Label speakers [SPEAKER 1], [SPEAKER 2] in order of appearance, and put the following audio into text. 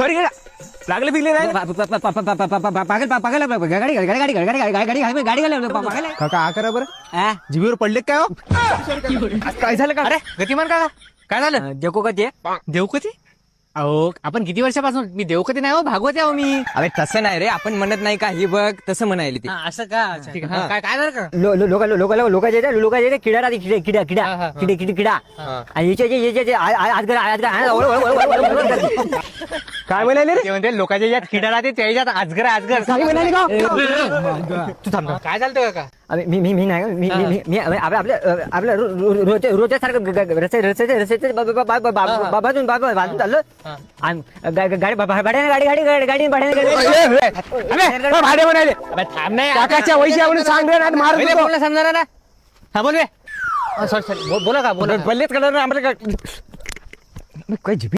[SPEAKER 1] Sorry लागले पिकले नाही काका करा बरं जीवीवर पडले काय काय झालं का?
[SPEAKER 2] अरे गतिमान काका काय झालं?
[SPEAKER 3] देखो का ते
[SPEAKER 2] देवकती? अहो आपण किती वर्षापासून मी देवकती नाही हो भागवत आहे मी.
[SPEAKER 1] अरे तसं नाही रे आपण म्हणत नाही का हे बघ तसं म्हणायला ते
[SPEAKER 2] असं का? ठीक आहे. काय काय झालं का?
[SPEAKER 3] लोकांचे किडा राहते किडा किडा किडे किडे किडा आणि याचे
[SPEAKER 1] काय म्हणाले रे?
[SPEAKER 2] ते म्हणते लोकांच्या यात किडा राहते त्याच्यात आजगर आजगर.
[SPEAKER 3] काय म्हणाले का?
[SPEAKER 2] तू थांब. काय झालं काका?
[SPEAKER 3] मी नाही मी आपल्या रोजच्या सारखं रस्त्याचे बाजून चाललो गाडी
[SPEAKER 1] भाडे म्हणाले
[SPEAKER 2] थांब नाही
[SPEAKER 1] काकाच्या वैशी म्हणून सांग रे नाही मार
[SPEAKER 2] बोलला समजा ना. हा बोल सॉरी बोला का बोला
[SPEAKER 1] बल्लेच कलर आम्हाला काय